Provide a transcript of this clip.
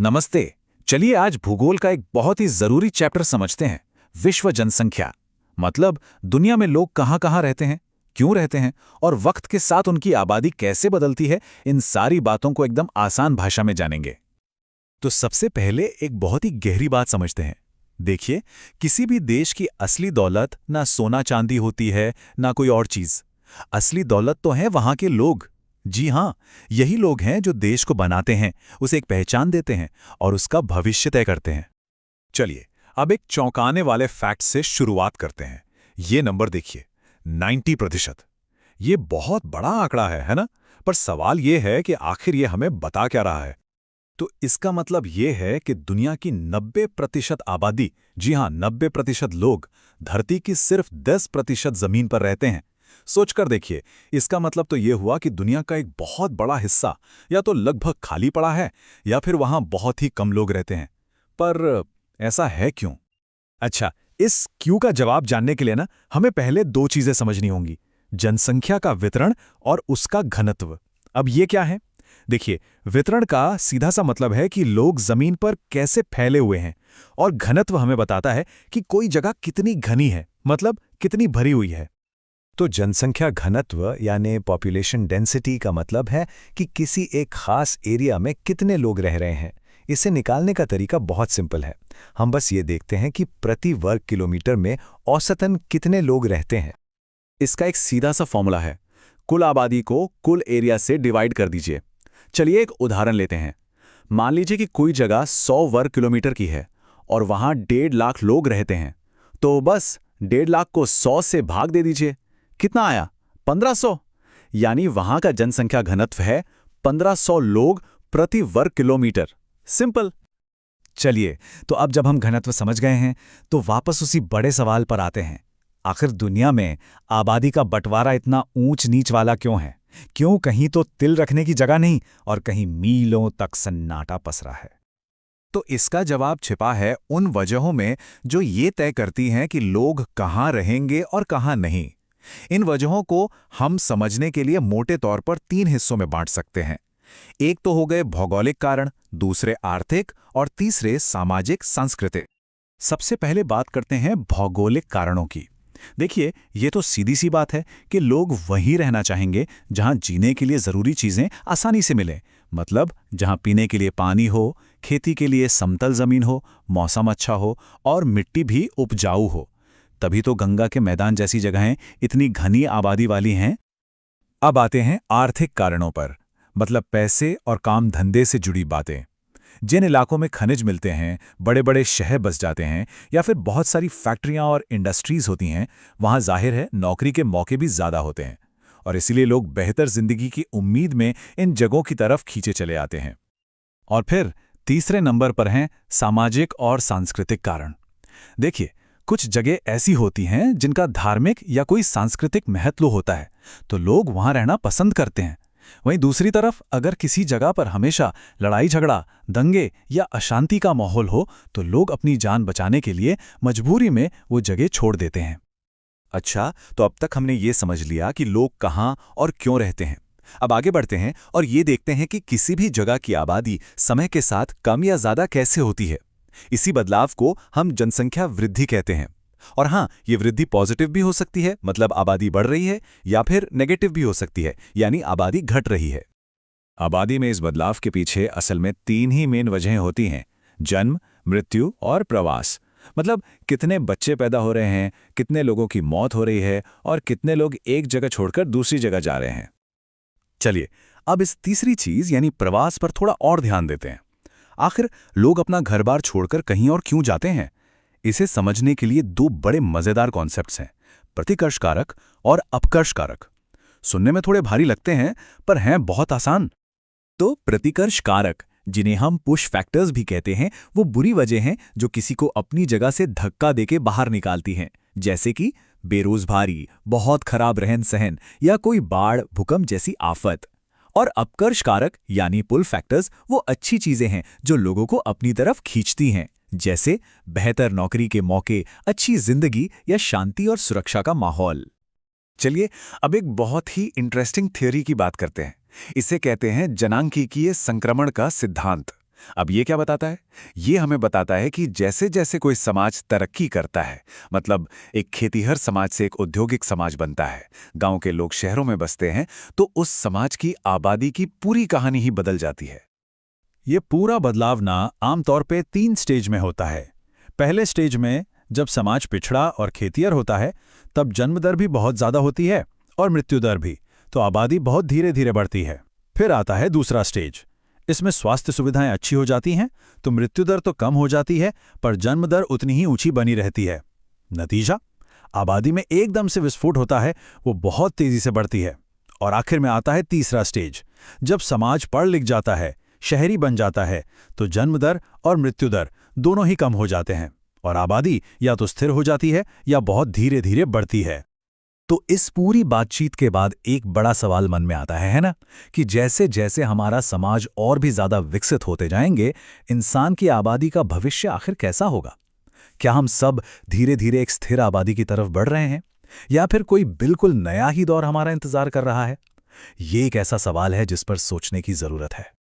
नमस्ते। चलिए आज भूगोल का एक बहुत ही जरूरी चैप्टर समझते हैं। विश्व जनसंख्या मतलब दुनिया में लोग कहाँ-कहाँ रहते हैं, क्यों रहते हैं और वक्त के साथ उनकी आबादी कैसे बदलती है। इन सारी बातों को एकदम आसान भाषा में जानेंगे। तो सबसे पहले एक बहुत ही गहरी बात समझते हैं। देखिए, किसी भी देश की असली दौलत ना सोना चांदी होती है, ना कोई और चीज। असली दौलत तो है वहां के लोग। जी हाँ, यही लोग हैं जो देश को बनाते हैं, उसे एक पहचान देते हैं और उसका भविष्य तय करते हैं। चलिए, अब एक चौंकाने वाले फैक्ट से शुरुआत करते हैं। ये नंबर देखिए, 90%। ये बहुत बड़ा आंकड़ा है ना? पर सवाल ये है कि आखिर ये हमें बता क्या रहा है? तो इसका मतलब ये है कि दुनिया की 90% आबादी, जी हाँ 90% लोग, धरती की सिर्फ 10% जमीन पर रहते हैं। सोचकर देखिए, इसका मतलब तो ये हुआ कि दुनिया का एक बहुत बड़ा हिस्सा या तो लगभग खाली पड़ा है या फिर वहां बहुत ही कम लोग रहते हैं। पर ऐसा है क्यों? अच्छा, इस क्यों का जवाब जानने के लिए ना हमें पहले दो चीजें समझनी होंगी। जनसंख्या का वितरण और उसका घनत्व। अब ये क्या है? देखिए, वितरण का सीधा सा मतलब है कि लोग जमीन पर कैसे फैले हुए हैं, और घनत्व हमें बताता है कि कोई जगह कितनी घनी है, मतलब कितनी भरी हुई है। तो जनसंख्या घनत्व यानी पॉपुलेशन डेंसिटी का मतलब है कि किसी एक खास एरिया में कितने लोग रह रहे हैं। इसे निकालने का तरीका बहुत सिंपल है। हम बस ये देखते हैं कि प्रति वर्ग किलोमीटर में औसतन कितने लोग रहते हैं। इसका एक सीधा सा फॉर्मूला है। कुल आबादी को कुल एरिया से डिवाइड कर दीजिए। चलिए एक उदाहरण लेते हैं। मान लीजिए कि कोई जगह 100 वर्ग किलोमीटर की है और वहां 1.5 लाख लोग रहते हैं। तो बस 1.5 लाख को 100 से भाग दे दीजिए। कितना आया? 1500। यानी वहां का जनसंख्या घनत्व है 1500 लोग प्रति वर्ग किलोमीटर। सिंपल। चलिए, तो अब जब हम घनत्व समझ गए हैं तो वापस उसी बड़े सवाल पर आते हैं। आखिर दुनिया में आबादी का बंटवारा इतना ऊंच नीच वाला क्यों है? क्यों कहीं तो तिल रखने की जगह नहीं और कहीं मीलों तक सन्नाटा पसरा है? तो इसका जवाब छिपा है उन वजहों में जो ये तय करती हैं कि लोग कहाँ रहेंगे और कहाँ नहीं। इन वजहों को हम समझने के लिए मोटे तौर पर 3 हिस्सों में बांट सकते हैं। एक तो हो गए भौगोलिक कारण, दूसरे आर्थिक और तीसरे सामाजिक सांस्कृतिक। सबसे पहले बात करते हैं भौगोलिक कारणों की। देखिए, ये तो सीधी सी बात है कि लोग वहीं रहना चाहेंगे जहां जीने के लिए जरूरी चीजें आसानी से मिलें। मतलब जहां पीने के लिए पानी हो, खेती के लिए समतल जमीन हो, मौसम अच्छा हो और मिट्टी भी उपजाऊ हो। तभी तो गंगा के मैदान जैसी जगहें इतनी घनी आबादी वाली हैं। अब आते हैं आर्थिक कारणों पर, मतलब पैसे और काम धंधे से जुड़ी बातें। जिन इलाकों में खनिज मिलते हैं, बड़े बड़े शहर बस जाते हैं या फिर बहुत सारी फैक्ट्रियां और इंडस्ट्रीज होती हैं, वहां जाहिर है नौकरी के मौके भी ज्यादा होते हैं और इसीलिए लोग बेहतर जिंदगी की उम्मीद में इन जगहों की तरफ खींचे चले आते हैं। और फिर तीसरे नंबर पर हैं सामाजिक और सांस्कृतिक कारण। देखिए, कुछ जगह ऐसी होती हैं जिनका धार्मिक या कोई सांस्कृतिक महत्व होता है, तो लोग वहां रहना पसंद करते हैं। वहीं दूसरी तरफ अगर किसी जगह पर हमेशा लड़ाई झगड़ा, दंगे या अशांति का माहौल हो, तो लोग अपनी जान बचाने के लिए मजबूरी में वो जगह छोड़ देते हैं। अच्छा, तो अब तक हमने ये समझ लिया कि लोग कहाँ और क्यों रहते हैं। अब आगे बढ़ते हैं और ये देखते हैं कि किसी भी जगह की आबादी समय के साथ कम या ज्यादा कैसे होती है। इसी बदलाव को हम जनसंख्या वृद्धि कहते हैं। और हाँ, ये वृद्धि पॉजिटिव भी हो सकती है, मतलब आबादी बढ़ रही है, या फिर नेगेटिव भी हो सकती है, यानी आबादी घट रही है। आबादी में इस बदलाव के पीछे असल में 3 ही मेन वजहें होती हैं: जन्म, मृत्यु और प्रवास। मतलब कितने बच्चे पैदा हो रहे हैं, कितने लोगों की मौत हो रही है और कितने लोग एक जगह छोड़कर दूसरी जगह जा रहे हैं। चलिए, अब इस तीसरी चीज यानी प्रवास पर थोड़ा और ध्यान देते हैं। आखिर लोग अपना घर बार छोड़कर कहीं और क्यों जाते हैं? इसे समझने के लिए 2 बड़े मजेदार कॉन्सेप्ट्स हैं: प्रतिकर्ष कारक और अपकर्ष कारक। सुनने में थोड़े भारी लगते हैं, पर हैं बहुत आसान। तो प्रतिकर्ष कारक, जिन्हें हम पुश फैक्टर्स भी कहते हैं, वो बुरी वजह हैं जो किसी को अपनी जगह से धक्का देके बाहर निकालती हैं, जैसे कि बेरोजगारी, बहुत खराब रहन सहन या कोई बाढ़, भूकंप जैसी आफत। और अपकर्ष कारक यानी पुल फैक्टर्स वो अच्छी चीजें हैं जो लोगों को अपनी तरफ खींचती हैं, जैसे बेहतर नौकरी के मौके, अच्छी जिंदगी या शांति और सुरक्षा का माहौल। चलिए, अब एक बहुत ही इंटरेस्टिंग थ्योरी की बात करते हैं। इसे कहते हैं जनांकीय संक्रमण का सिद्धांत। अब ये क्या बताता है? ये हमें बताता है कि जैसे जैसे कोई समाज तरक्की करता है, मतलब एक खेतीहर समाज से एक औद्योगिक समाज बनता है, गांव के लोग शहरों में बसते हैं, तो उस समाज की आबादी की पूरी कहानी ही बदल जाती है। ये पूरा बदलाव ना आमतौर पे 3 स्टेज में होता है। पहले स्टेज में जब समाज पिछड़ा और खेतिहर होता है, तब जन्म दर भी बहुत ज़्यादा होती है और मृत्यु दर भी, तो आबादी बहुत धीरे धीरे बढ़ती है। फिर आता है दूसरा स्टेज। इसमें स्वास्थ्य सुविधाएं अच्छी हो जाती हैं, तो मृत्यु दर तो कम हो जाती है, पर जन्म दर उतनी ही ऊंची बनी रहती है। नतीजा, आबादी में एकदम से विस्फोट होता है, वो बहुत तेजी से बढ़ती है। और आखिर में आता है तीसरा स्टेज। जब समाज पढ़ लिख जाता है, शहरी बन जाता है, तो जन्म दर और मृत्यु दर दोनों ही कम हो जाते हैं और आबादी या तो स्थिर हो जाती है या बहुत धीरे धीरे बढ़ती है। तो इस पूरी बातचीत के बाद एक बड़ा सवाल मन में आता है ना, कि जैसे जैसे हमारा समाज और भी ज्यादा विकसित होते जाएंगे, इंसान की आबादी का भविष्य आखिर कैसा होगा? क्या हम सब धीरे धीरे एक स्थिर आबादी की तरफ बढ़ रहे हैं, या फिर कोई बिल्कुल नया ही दौर हमारा इंतजार कर रहा है? ये एक ऐसा सवाल है जिस पर सोचने की जरूरत है।